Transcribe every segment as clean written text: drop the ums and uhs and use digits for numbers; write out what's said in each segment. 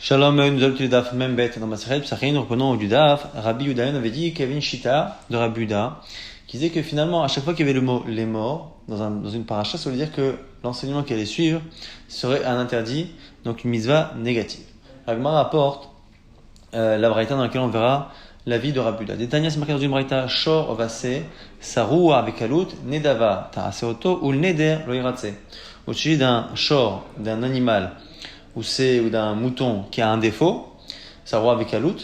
Shalom, nous allons du daf même bête dans Maseret Psachim. Nous reprenons du daf. Rabbi Yudayan avait dit qu'il y avait une shita de Rabbi Yuda qui disait que finalement, à chaque fois qu'il y avait le mot les morts dans une paracha, ça veut dire que l'enseignement qu'il allait suivre serait un interdit, donc une mitzvah négative. Agma rapporte la braïta dans laquelle on verra la vie de Rabbi Yuda. Détania, c'est marqué dans une braïta shor ovase sarua avec alut nedava ta'aseoto ou neder lo iratse. Au sujet d'un shor, d'un animal ou d'un mouton qui a un défaut, ça roule avec alut,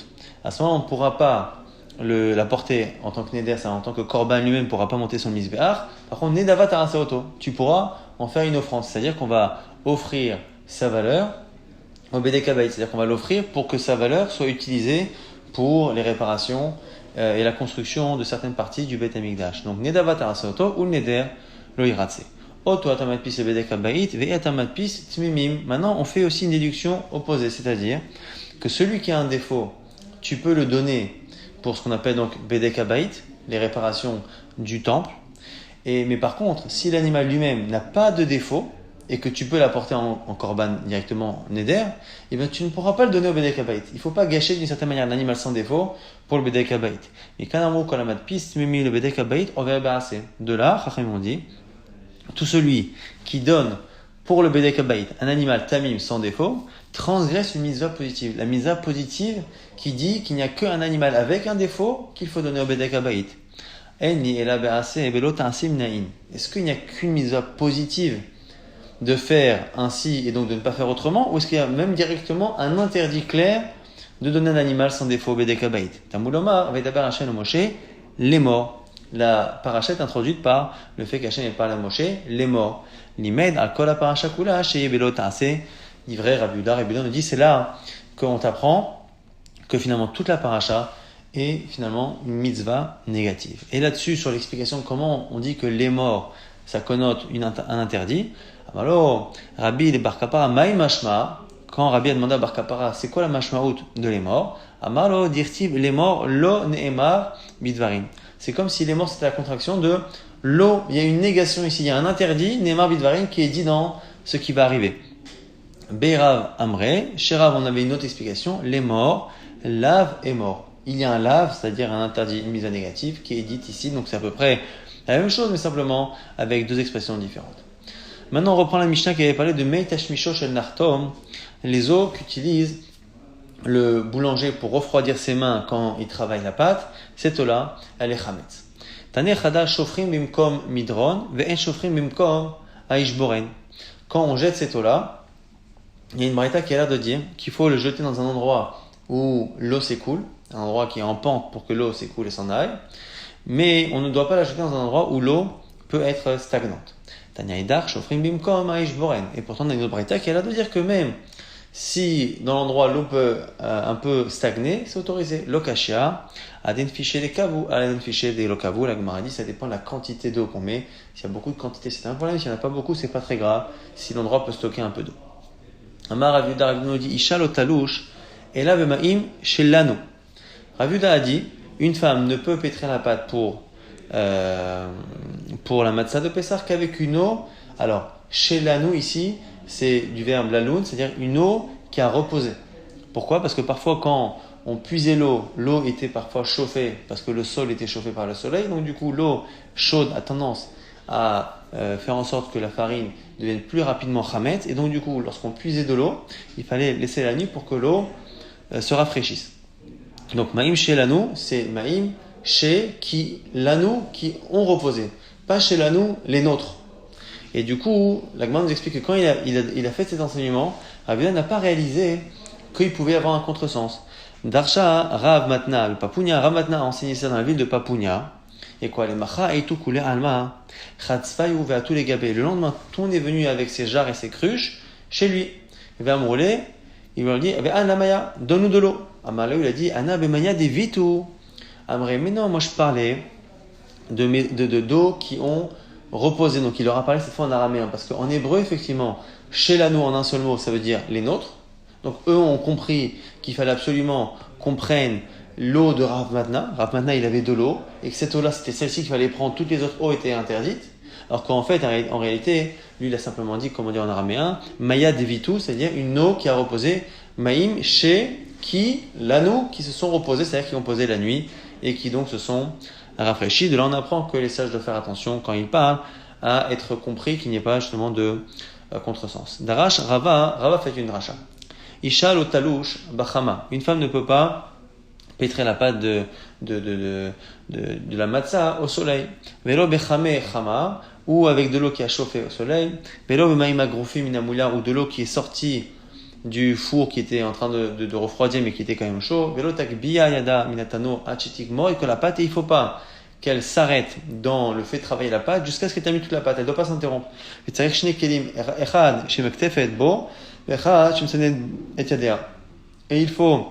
à ce moment on ne pourra pas la porter en tant que neder, en tant que korban lui-même ne pourra pas monter son misbéach. Par contre, nedava taraseoto, tu pourras en faire une offrande, c'est-à-dire qu'on va offrir sa valeur au bédékabaït, c'est-à-dire qu'on va l'offrir pour que sa valeur soit utilisée pour les réparations et la construction de certaines parties du Beit Hamikdash. Donc nedava taraseoto ou neder lo iratse. Maintenant, on fait aussi une déduction opposée, c'est-à-dire que celui qui a un défaut, tu peux le donner pour ce qu'on appelle donc Bedek Habayit, les réparations du temple. Mais par contre, si l'animal lui-même n'a pas de défaut et que tu peux l'apporter en korban directement neder, eh bien tu ne pourras pas le donner au Bedek Habayit. Il ne faut pas gâcher d'une certaine manière l'animal sans défaut pour le Bedek Habayit. Mais quand le Bedek Habayit, on va assez. De là, Chachamim ont dit, tout celui qui donne pour le Bedek Habayit un animal tamim sans défaut transgresse une mitzvah positive. La mitzvah positive qui dit qu'il n'y a qu'un animal avec un défaut qu'il faut donner au Bedek Habayit. Est-ce qu'il n'y a qu'une mitzvah positive de faire ainsi et donc de ne pas faire autrement, ou est-ce qu'il y a même directement un interdit clair de donner un animal sans défaut au Bedek Habayit? Tamuloma, Vedaber Hashem au Moshe, les morts. La paracha est introduite par le fait qu'Hachem parle à Moshe, les morts. L'imed al kol paracha kula sheye belo ta'ase. Livré Rabbi Yuda nous dit, c'est là qu'on t'apprend que finalement toute la paracha est finalement une mitzvah négative. Et là-dessus, sur l'explication de comment on dit que les morts, ça connote un interdit. Alors, Rabbi Bar Kapara maï mashma, quand Rabbi a demandé à Bar Kapara, c'est quoi la mashmaout de les morts? Amalo dirtiv les morts lo ne'emar bidvarim. C'est comme si les morts c'était la contraction de l'eau. Il y a une négation ici, il y a un interdit, Ne'emar bidvarim, qui est dit dans ce qui va arriver. Beirav amre, chez Rav on avait une autre explication, les morts, lave et mort. Il y a un lave, c'est-à-dire un interdit, une mise à négative, qui est dite ici, donc c'est à peu près la même chose, mais simplement avec deux expressions différentes. Maintenant on reprend la Mishnah qui avait parlé de Mei Tashmisho Shel Nartom, les eaux qu'utilise le boulanger pour refroidir ses mains quand il travaille la pâte, cette eau-là, elle est chametz. Taneh chada shofrim bimkom midron ve'en shofrim bimkom aishboren. Quand on jette cette eau-là, il y a une braïta qui a l'air de dire qu'il faut le jeter dans un endroit où l'eau s'écoule, un endroit qui est en pente pour que l'eau s'écoule et s'en aille, mais on ne doit pas la jeter dans un endroit où l'eau peut être stagnante. Taneh idar shofrim bimkom aishboren. Et pourtant, on a une autre braïta qui a l'air de dire que même si dans l'endroit l'eau peut un peu stagner, c'est autorisé. Lokashia, aden fiché des kavou, aden fiché des lokavou, la Gemara dit ça dépend de la quantité d'eau qu'on met. S'il y a beaucoup de quantité, c'est un problème. S'il n'y en a pas beaucoup, c'est pas très grave. Si l'endroit peut stocker un peu d'eau. Amar Rav Yuda nous dit Isha lotalouche, et là bemaim chez l'anneau. Rav Yuda a dit une femme ne peut pétrir la pâte pour la matzah de Pessah qu'avec une eau. Alors, chez l'anneau ici, c'est du verbe laloun, c'est-à-dire une eau qui a reposé. Pourquoi? Parce que parfois quand on puisait l'eau était parfois chauffée parce que le sol était chauffé par le soleil. Donc du coup, l'eau chaude a tendance à faire en sorte que la farine devienne plus rapidement chametz. Et donc du coup, lorsqu'on puisait de l'eau, il fallait laisser la nuit pour que l'eau se rafraîchisse. Donc maïm chez l'anou, c'est maïm chez l'anou qui ont reposé. Pas chez l'anou, les nôtres. Et du coup, la Gemara nous explique que quand il a fait cet enseignement, Rav Yuda n'a pas réalisé qu'il pouvait avoir un contresens. Darsha Rav Matna, le Papounia, Rav Matna a enseigné ça dans la ville de Papounia. Et quoi, les macha et tout coulé alma, chatzfayu ve tous les gabés. Le lendemain, tout le monde est venu avec ses jarres et ses cruches chez lui. Il va m'rouler, il lui dit, Anna Maya, donne-nous de l'eau. Amalé, il a dit, Anna Bemaya des vitu. Amré, mais non, moi je parlais d'eau qui ont reposer. Donc il leur a parlé cette fois en araméen, parce qu'en hébreu, effectivement, chez l'anneau en un seul mot, ça veut dire les nôtres. Donc eux ont compris qu'il fallait absolument qu'on prenne l'eau de Rav Matna. Rav Matna, il avait de l'eau, et que cette eau-là, c'était celle-ci qu'il fallait prendre. Toutes les autres eaux étaient interdites. Alors qu'en fait, en réalité, lui, il a simplement dit, comment dire en araméen, Maya devitu, c'est-à-dire une eau qui a reposé Maïm, chez qui, l'anou, qui se sont reposés, c'est-à-dire qui ont posé la nuit et qui donc se sont rafraîchis. De là, on apprend que les sages doivent faire attention quand ils parlent à être compris qu'il n'y ait pas justement de contresens. Darash, Rava fait une dracha. Isha lo talouche bachama. Une femme ne peut pas pétrer la pâte de la matzah au soleil. Velo bechame chama, ou avec de l'eau qui a chauffé au soleil. Velo bemaïma grofi minamoulia, ou de l'eau qui est sortie du four qui était en train de refroidir mais qui était quand même chaud. Velo takbiya yada minatano achitik mo, et que la pâte, et il ne faut pas qu'elle s'arrête dans le fait de travailler la pâte jusqu'à ce qu'elle termine toute la pâte. Elle ne doit pas s'interrompre. Et il faut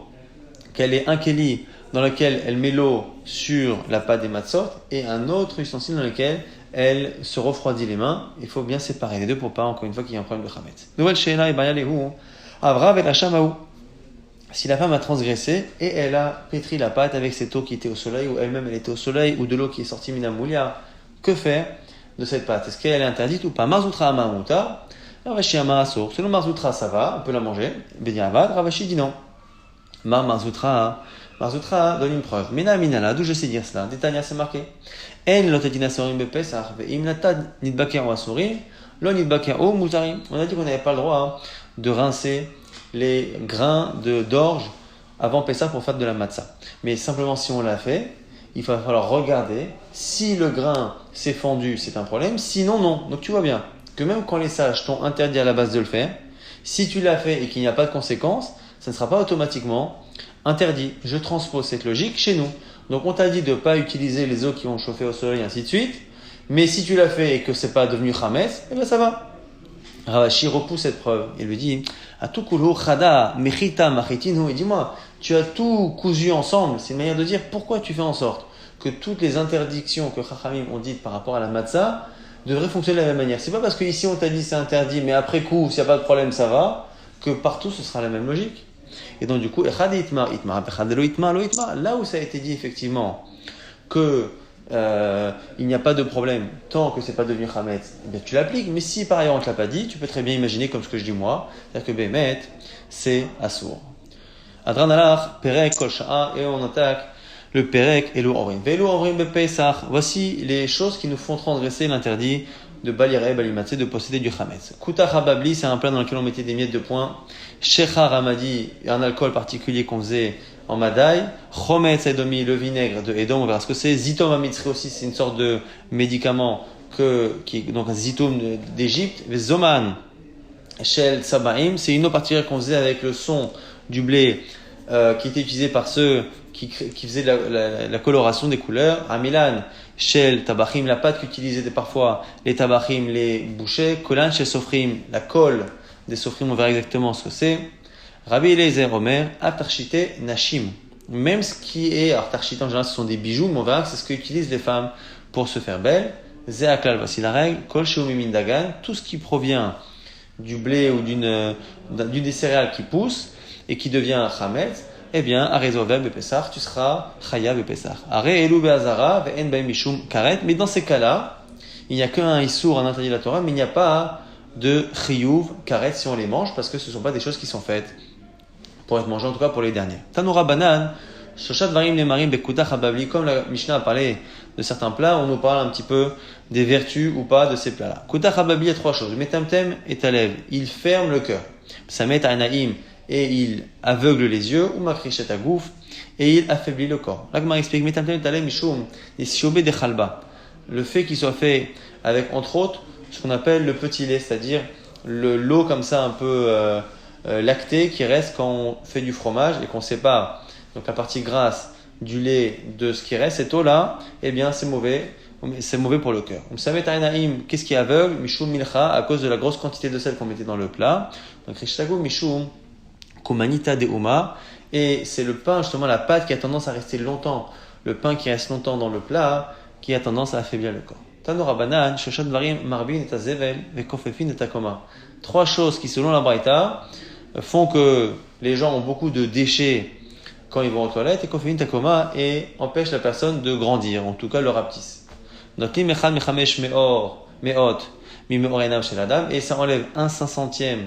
qu'elle ait un keli dans lequel elle met l'eau sur la pâte des matzot et un autre ustensile dans lequel elle se refroidit les mains. Il faut bien séparer les deux pour pas, encore une fois, qu'il y ait un problème de chametz. Nouvelle sheila et bayalehu, avra ve la shamahu. Si la femme a transgressé et elle a pétri la pâte avec cette eau qui était au soleil, ou elle-même elle était au soleil, ou de l'eau qui est sortie minamoulia, que faire de cette pâte? Est-ce qu'elle est interdite ou pas? Marzoutra amamuta, Ravashi amarasour. Selon Marzoutra, ça va, on peut la manger. Bediavad, Ravashi dit non. Marzoutra donne une preuve. Mina minala, d'où je sais dire cela? Détania, c'est marqué. En lotedina sorim bepesach, ve'im natad nidbaker asurim, lo nidbaker o mutarim. On a dit qu'on n'avait pas le droit de rincer les grains d'orge avant Pessah pour faire de la matzah. Mais simplement, si on l'a fait, il va falloir regarder. Si le grain s'est fendu, c'est un problème. Sinon, non. Donc tu vois bien que même quand les sages t'ont interdit à la base de le faire, si tu l'as fait et qu'il n'y a pas de conséquences, ça ne sera pas automatiquement interdit. Je transpose cette logique chez nous. Donc on t'a dit de ne pas utiliser les eaux qui ont chauffé au soleil, ainsi de suite. Mais si tu l'as fait et que ce n'est pas devenu chametz, eh bien ça va. Ravashi repousse cette preuve. Il lui dit, Atukulu chada mechita machitinu. Et dis-moi, tu as tout cousu ensemble. C'est une manière de dire pourquoi tu fais en sorte que toutes les interdictions que Chachamim ont dites par rapport à la matzah devraient fonctionner de la même manière. C'est pas parce qu'ici on t'a dit c'est interdit, mais après coup, s'il n'y a pas de problème, ça va, que partout ce sera la même logique. Et donc du coup, là où ça a été dit effectivement que il n'y a pas de problème tant que c'est pas devenu chametz, eh bien tu l'appliques. Mais si par ailleurs on ne te l'a pas dit, tu peux très bien imaginer comme ce que je dis moi, c'est-à-dire que Bémet, c'est assour. Adran alach, perek, kol sha'a, et on attaque le perek et l'ouavrim. Velo avrim bepesach. Voici les choses qui nous font transgresser l'interdit de balireh, balimatzé, de posséder du chametz. Kutach hababli, c'est un plat dans lequel on mettait des miettes de pain. Shecha ramadi, un alcool particulier qu'on faisait en Madaï. Chometz edomi, le vinaigre de Edom, on verra ce que c'est. Zitom amitzri aussi, c'est une sorte de médicament donc un zitom d'Égypte. Zoman shel sabaim, c'est une eau particulière qu'on faisait avec le son du blé qui était utilisé par ceux qui faisaient la coloration des couleurs. Amilan shel tabachim, la pâte qu'utilisaient parfois les tabachim, les bouchers. Kolan shel sofrim, la colle des sofrim, on verra exactement ce que c'est. Rabbi Eliezer Omer, Atarchite Nashim. Même ce qui est, alors Tarchite en général ce sont des bijoux, mais on verra que c'est ce qu'utilisent les femmes pour se faire belles. Zeaklal, voici la règle. Kol Sheumi Dagan, tout ce qui provient du blé ou d'une des céréales qui poussent et qui devient chametz, eh bien, Arezovel Bepesach, tu seras Chaya Bepesach. Are Elu Beazara, Ve'en Baim Mishum Karet. Mais dans ces cas-là, il n'y a qu'un Issour, un interdit de la Torah, mais il n'y a pas de Chiyuv, Karet si on les mange, parce que ce ne sont pas des choses qui sont faites pour être mangé, en tout cas pour les derniers. Tanura banan, shoshat varim le marim bekutach hababli, comme la Mishnah a parlé de certains plats, on nous parle un petit peu des vertus ou pas de ces plats-là. Kutach hababli, il y a trois choses. Metamtem et talev, il ferme le cœur. Samet anaim, et il aveugle les yeux, ou makrichet agouf, et il affaiblit le corps. L'agmar explique, metamtem et talev mishum, des siobé de chalba. Le fait qu'il soit fait avec, entre autres, ce qu'on appelle le petit lait, c'est-à-dire l'eau comme ça un peu lactée qui reste quand on fait du fromage et qu'on sépare donc la partie grasse du lait de ce qui reste, cette eau-là, eh bien c'est mauvais pour le cœur. Qu'est-ce qui est aveugle? Mishum milcha, à cause de la grosse quantité de sel qu'on mettait dans le plat. Donc rishtago mishum kumanita de uma, et c'est le pain, justement la pâte qui a tendance à rester longtemps, le pain qui reste longtemps dans le plat, qui a tendance à affaiblir le corps. Tanora banan, shoshat varim marbin et azevel, vekofefin et akoma. Trois choses qui, selon la Braïta, font que les gens ont beaucoup de déchets quand ils vont aux toilettes, et kofefin takoma, et empêchent la personne de grandir, en tout cas le rapetisse. Donc, et ça enlève 1/500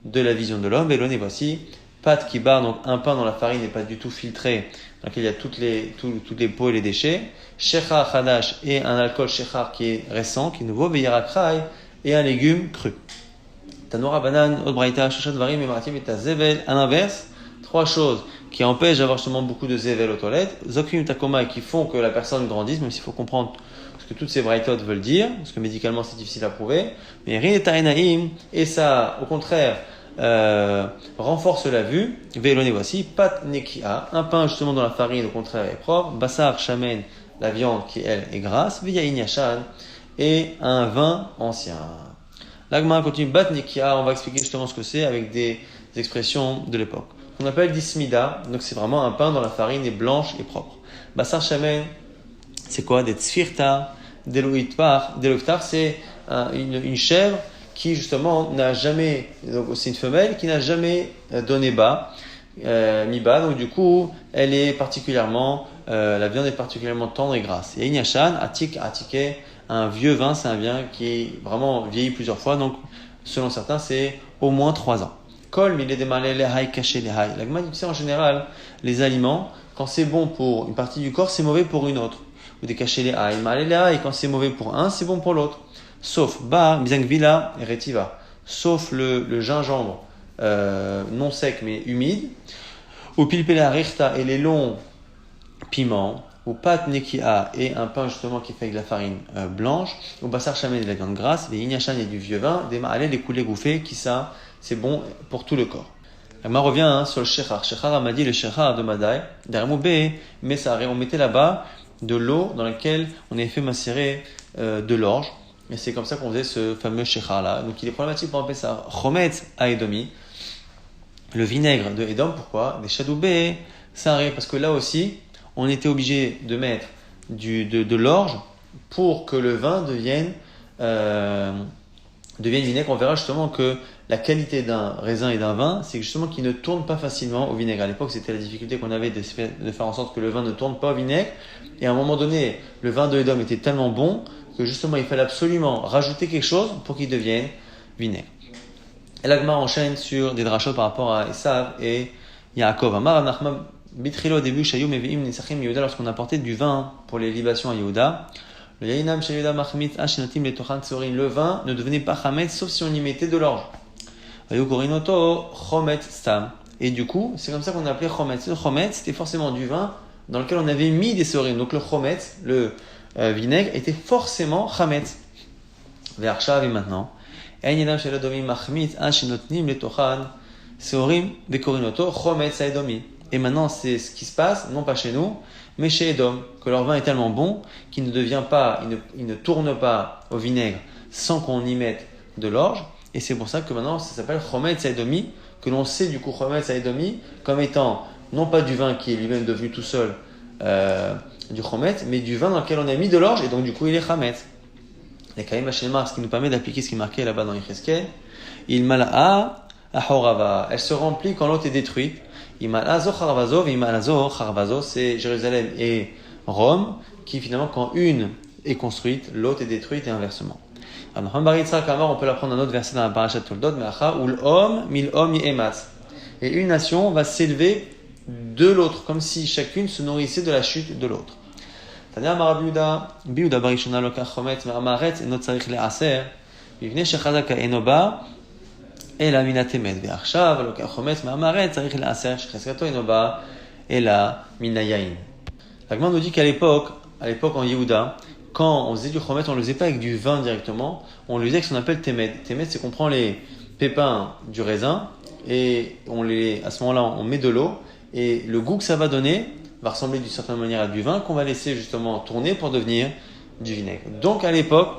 de la vision de l'homme, et voici Pâte qui barre, donc un pain dont la farine n'est pas du tout filtrée, dans lequel il y a toutes les peaux et les déchets. Shechar Hadash et un alcool Shechar qui est récent, qui est nouveau. Veyarakrai et un légume cru. Tanora Banan, Odbraïta, Shoshat Varim et Maratim et Tazevel. À l'inverse, trois choses qui empêchent d'avoir justement beaucoup de Zevel aux toilettes. Zokvim Takoma qui font que la personne grandisse, même s'il faut comprendre ce que toutes ces braïtot veulent dire, parce que médicalement c'est difficile à prouver. Mais Rin et Tarenaim, et ça, au contraire, renforce la vue. Vélone, voici, pat nekia, un pain justement dont la farine au contraire est propre. Bassar shamen, la viande qui elle est grasse. Viyain yashan, et un vin ancien. L'agma continue, bat nekia, on va expliquer justement ce que c'est avec des expressions de l'époque. On appelle dismida, donc c'est vraiment un pain dont la farine est blanche et propre. Bassar shamen, c'est quoi? Des tzfirta, des loïtvar. Des loïtvar, c'est une chèvre qui justement n'a jamais, donc c'est une femelle qui n'a jamais donné bas, mis bas, donc du coup elle est particulièrement, la viande est particulièrement tendre et grasse. Et Inyashan, atike, un vieux vin, c'est un vin qui est vraiment vieilli plusieurs fois, donc selon certains c'est au moins 3 ans. Kol, mais il est démarré les haï, caché les haï. La Gemara dit, tu sais, en général, les aliments, quand c'est bon pour une partie du corps, c'est mauvais pour une autre. Ou des cachés les haï, mal les haï, quand c'est mauvais pour un, c'est bon pour l'autre. Sauf bar, misangvila et retiva. Sauf le gingembre non sec mais humide. Ou pilpela richta et les longs piments. Ou pat nekia et un pain justement qui fait avec de la farine blanche. Ou bassar chamen et de la viande grasse. Les ignachan et du vieux vin. Des ma'alé, les coulées gouffées, qui ça, c'est bon pour tout le corps. La revient sur le shechar. Shechar a dit le shechar de Madaï. Derrière mais ça, on mettait là-bas de l'eau dans laquelle on avait fait macérer de l'orge. Et c'est comme ça qu'on faisait ce fameux shechar là. Donc il est problématique pour appeler ça chometz à Edomi. Le vinaigre de Edom, pourquoi? Des chadoubé, ça arrive parce que là aussi, on était obligé de mettre de l'orge pour que le vin devienne vinaigre. On verra justement que la qualité d'un raisin et d'un vin, c'est justement qu'il ne tourne pas facilement au vinaigre. À l'époque, c'était la difficulté qu'on avait de faire en sorte que le vin ne tourne pas au vinaigre. Et à un moment donné, le vin de Edom était tellement bon que justement, il fallait absolument rajouter quelque chose pour qu'il devienne vinaigre. Et l'Agma enchaîne sur des drachot par rapport à Esav et Yaakov. Amar Nachman Bitrilo au début, Shayou Meviim Nisachim Yehuda, lorsqu'on apportait du vin pour les libations à Yehuda. Le Yainam Shayuda Machmit Ashinatim Letochan Tsorin, le vin ne devenait pas Chametz sauf si on y mettait de l'orge. Vayu Korinoto Chometz Stam. Et du coup, c'est comme ça qu'on appelait Chometz. Le Chometz, c'était forcément du vin dans lequel on avait mis des sorim. Donc le Chometz, le vinaigre, était forcément Chametz. Ve'arshav et maintenant. Et maintenant, c'est ce qui se passe, non pas chez nous, mais chez Edom, que leur vin est tellement bon qu'il ne devient pas, il ne tourne pas au vinaigre sans qu'on y mette de l'orge. Et c'est pour ça que maintenant, ça s'appelle Chometz Edomi, que l'on sait du coup Chometz Edomi comme étant non pas du vin qui est lui-même devenu tout seul du Chometz, mais du vin dans lequel on a mis de l'orge et donc du coup il est Chametz. Et quand même, ce qui nous permet d'appliquer ce qui est marqué là-bas dans Yecheskel, il mala'a ahorava. Elle se remplit quand l'autre est détruite. Il mala'a zo charvazo, il mala'a zo charvazo, c'est Jérusalem et Rome, qui finalement, quand une est construite, l'autre est détruite et inversement. Alors, on peut l'apprendre dans un autre verset dans la parashat Toldot, mais acha ul'om mil'om ye'ematz. Et une nation va s'élever de l'autre, comme si chacune se nourrissait de la chute de l'autre. תניא אמר רבי יהודה, ביהודה בראשונה לוקח חומץ מהארץ, אינו צריך לעשר, מפני שחזקה אינו בא, אלא מן התמד. ועכשיו לוקח חומץ מהארץ, צריך לעשר, שחזקתו אינו בא, אלא מן היין. La Gemara nous dit qu'à l'époque en Yehuda, quand on faisait du chometz, on ne le faisait pas avec du vin directement, on le faisait avec ce qu'on appelle temed. Temed, c'est qu'on prend les pépins du raisin et à ce moment-là, on met de l'eau et le goût que ça va donner va ressembler d'une certaine manière à du vin qu'on va laisser justement tourner pour devenir du vinaigre. Donc à l'époque,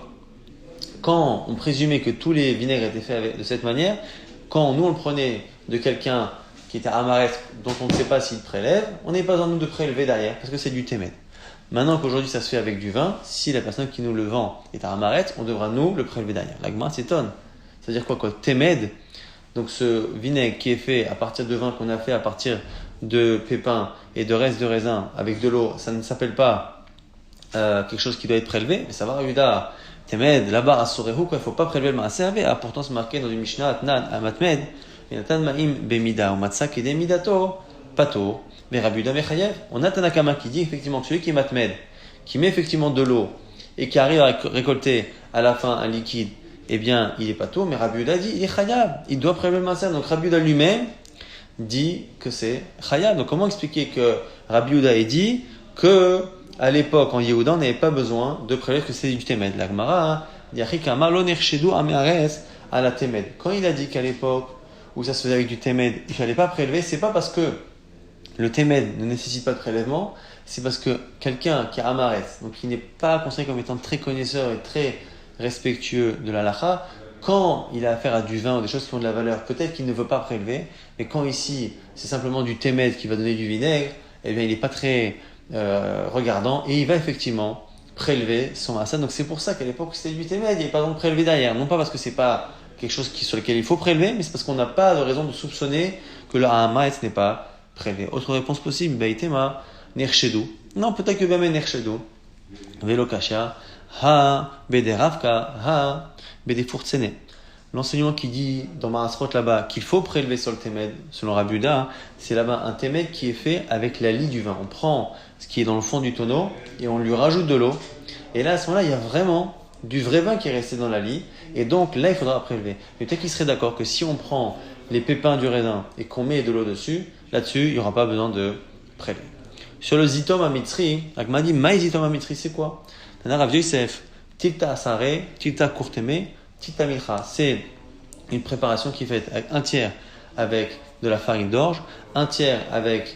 quand on présumait que tous les vinaigres étaient faits de cette manière, quand nous on le prenait de quelqu'un qui était amaret, dont on ne sait pas s'il prélève, on n'est pas besoin nous de prélever derrière, parce que c'est du témed. Maintenant qu'aujourd'hui ça se fait avec du vin, si la personne qui nous le vend est amaret, on devra nous le prélever derrière. La Gemara s'étonne. C'est-à-dire quoi témed, donc ce vinaigre qui est fait à partir de vin qu'on a fait à partir de pépins et de restes de raisin avec de l'eau, ça ne s'appelle pas quelque chose qui doit être prélevé, mais ça va Yuda, Temed, là-bas à Sorehu, il ne faut pas prélever le maaser, pourtant c'est marqué dans une Mishnah, Atnan, Amatmed, Natan ma'im bemida ou matza kede midato pato. Mais Rabbi Yehuda mechayev. On a Tanakama qui dit effectivement que celui qui est matmed, qui met effectivement de l'eau et qui arrive à récolter à la fin un liquide, eh bien, il est pato. Mais Rabbi Yehuda dit, il est chayav. Il doit prélever le maaser. Donc Rabbi Yehuda lui-même dit que c'est chayav. Donc comment expliquer que Rabbi Yehuda ait dit que à l'époque en Yehuda on n'avait pas besoin de prélever que c'est du temed. La Gemara dit à la temed. Quand il a dit qu'à l'époque où ça se faisait avec du temed, il fallait pas prélever, c'est pas parce que le temed ne nécessite pas de prélèvement, c'est parce que quelqu'un qui a amaretz, donc qui n'est pas considéré comme étant très connaisseur et très respectueux de la halakha, quand il a affaire à du vin ou des choses qui ont de la valeur, peut-être qu'il ne veut pas prélever, mais quand ici c'est simplement du temed qui va donner du vinaigre, eh bien il n'est pas très regardant et il va effectivement prélever son maaser. Donc c'est pour ça qu'à l'époque c'était du temed, il n'est pas donc prélevé derrière, non pas parce que c'est pas quelque chose sur lequel il faut prélever, mais c'est parce qu'on n'a pas de raison de soupçonner que le amaretz n'est pas prélevé. Autre réponse possible, Baitema, Nerchedu. Non, peut-être que Bame Nerchedu. Velo Kasha, Ha, Bede Ravka, Ha, Bede Furtsene. L'enseignement qui dit dans Maasrot là-bas qu'il faut prélever sur le Temed, selon Rabbi Yehuda, c'est là-bas un Temed qui est fait avec la lie du vin. On prend ce qui est dans le fond du tonneau et on lui rajoute de l'eau. Et là, à ce moment-là, il y a vraiment du vrai vin qui est resté dans la lie. Et donc là, il faudra prélever. Mais peut-être qu'il serait d'accord que si on prend les pépins du raisin et qu'on met de l'eau dessus, là-dessus, il n'y aura pas besoin de prélever. Sur le zitom amitri, Agma dit, maï zitom amitri, c'est quoi? Tana Rav Yosef, tilta asare, tilta kurteme, tilta milcha. C'est une préparation qui est faite avec un tiers avec de la farine d'orge, un tiers avec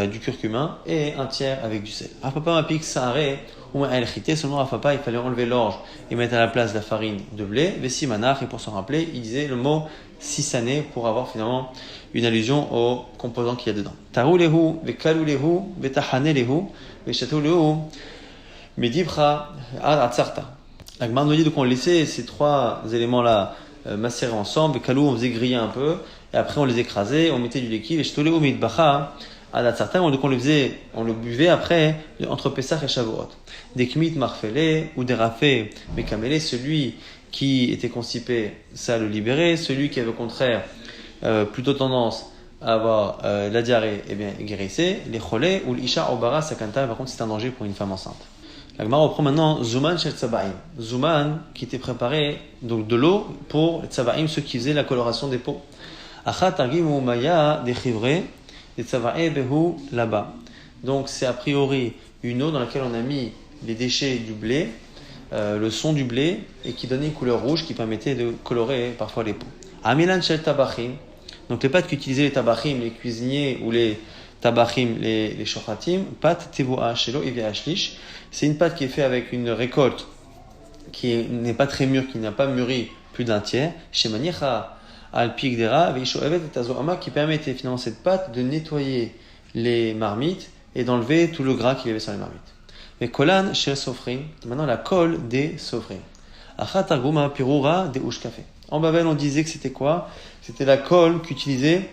du curcuma et un tiers avec du sel. Rafapa mapik sare, ou el chité, selon Rafapa, il fallait enlever l'orge et mettre à la place de la farine de blé. Vessi manach, et pour s'en rappeler, il disait le mot sisané pour avoir finalement une allusion aux composants qu'il y a dedans. Tarou lehu, vekalu lehu, vetahane lehu, veshatou lehu, medibra atzarta. La Gemara nous dit donc on laissait ces trois éléments-là macérer ensemble. Vekalu, on faisait griller un peu, et après on les écrasait, on mettait du liquide, veshatou lehu, medibra atzarta. Donc on le buvait après entre Pessah et Shavuot. Des kmit marfele ou des rafés mekamele, celui qui était constipé, ça le libérait. Celui qui avait au contraire plutôt tendance à avoir la diarrhée, eh bien guérissait. Les cholés ou l'isha obara sakanta, par contre c'est un danger pour une femme enceinte. La Gemara reprend maintenant Zuman shel tzabaim. Zuman qui était préparé, donc de l'eau pour les tzabaim, ceux qui faisaient la coloration des peaux. Achat targim ou maya des chivre, des tzabaim behu là-bas. Donc c'est a priori une eau dans laquelle on a mis les déchets du blé, le son du blé, et qui donnait une couleur rouge qui permettait de colorer parfois les peaux. Amilan shel tabachim, donc les pâtes qu'utilisaient les tabachim, les cuisiniers ou les tabachim, les shochatim, pâte tevoa shelo evia ashlish, c'est une pâte qui est faite avec une récolte qui n'est pas très mûre, qui n'a pas mûri plus d'un tiers, shemanicha al pigdera veishoevet et azoama, qui permettait finalement cette pâte de nettoyer les marmites et d'enlever tout le gras qu'il y avait sur les marmites. Mais kolan shel sofrim, maintenant la colle des sofrim. Achat arguma pirura de ushkafe. En Babel, on disait que c'était quoi? C'était la colle qu'utilisaient,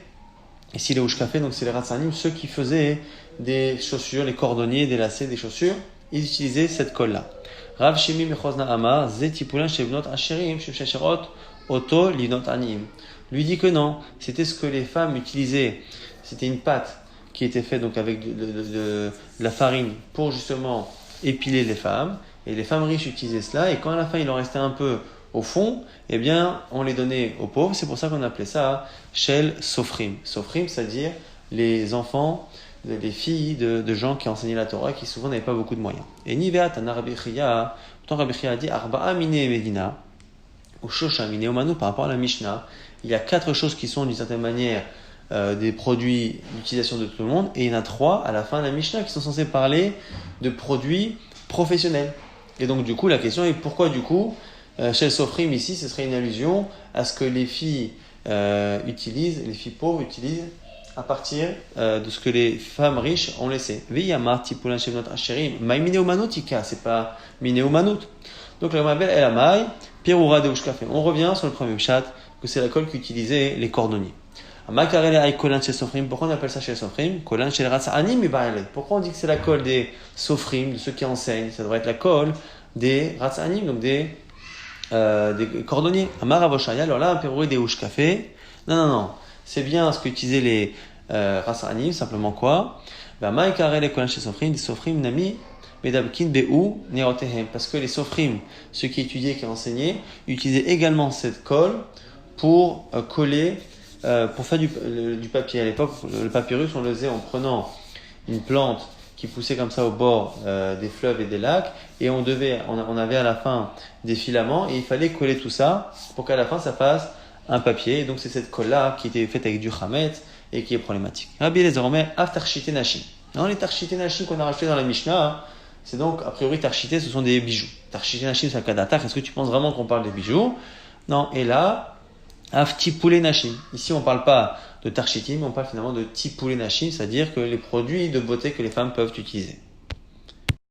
ici les ushkafe, donc c'est les ratsanim, ceux qui faisaient des chaussures, les cordonniers, des lacets, des chaussures, ils utilisaient cette colle-là. Rav Shimi mechozna amar, zetipulin shevnot asherim, shevshasherot, oto linot anim. Lui dit que non, c'était ce que les femmes utilisaient. C'était une pâte qui était faite donc avec de la farine pour justement épiler les femmes. Et les femmes riches utilisaient cela. Et quand à la fin il en restait un peu au fond, eh bien on les donnait aux pauvres. C'est pour ça qu'on appelait ça shel sofrim. Sofrim, c'est-à-dire les enfants, les filles de gens qui enseignaient la Torah, qui souvent n'avaient pas beaucoup de moyens. Et Niveat Rabbi Chia, pourtant Rabbi Chia a dit Arba'a mine medina ou shosha mine omanu, par rapport à la Mishnah, il y a 4 choses qui sont d'une certaine manière des produits d'utilisation de tout le monde, et il y en a 3 à la fin de la Mishnah qui sont censés parler de produits professionnels. Et donc du coup la question est pourquoi du coup chez le Sofrim ici ce serait une allusion à ce que les filles utilisent, les filles pauvres utilisent à partir de ce que les femmes riches ont laissé. Viyamar tipulan shevnot asherim, mai mineumanutika, c'est pas mineumanut. Donc la mabel el amai pirura de ushkafe. On revient sur le premier chat que c'est la colle qu'utilisaient les cordonniers. Pourquoi on appelle ça chez les sofrim? Pourquoi on dit que c'est la colle des sofrim, de ceux qui enseignent? Ça devrait être la colle des ratzanim, donc des cordonniers. Amar avoshaya, alors là, un pérou des ushkafe. Non. c'est bien ce qu'utilisaient les Rasanim, simplement quoi? Parce que les Sofrim, ceux qui étudiaient, qui enseignaient, utilisaient également cette colle pour coller, pour faire du papier. À l'époque, le papyrus, on le faisait en prenant une plante qui poussait comme ça au bord des fleuves et des lacs, et on avait à la fin des filaments, et il fallait coller tout ça pour qu'à la fin ça fasse un papier. Et donc c'est cette colle-là qui était faite avec du chametz et qui est problématique. Rabbi Eliezer Omer, Av Tarshite Nashim. Non, les Tarshite Nashim qu'on a rajouté dans la Mishnah, c'est donc, a priori, Tarshite, ce sont des bijoux. Tarshite Nashim, c'est un cas d'attaque. Est-ce que tu penses vraiment qu'on parle des bijoux? Non, et là, Av Tipule Nashim. Ici, on ne parle pas de Tarshite, mais on parle finalement de Tipule Nashim, c'est-à-dire que les produits de beauté que les femmes peuvent utiliser.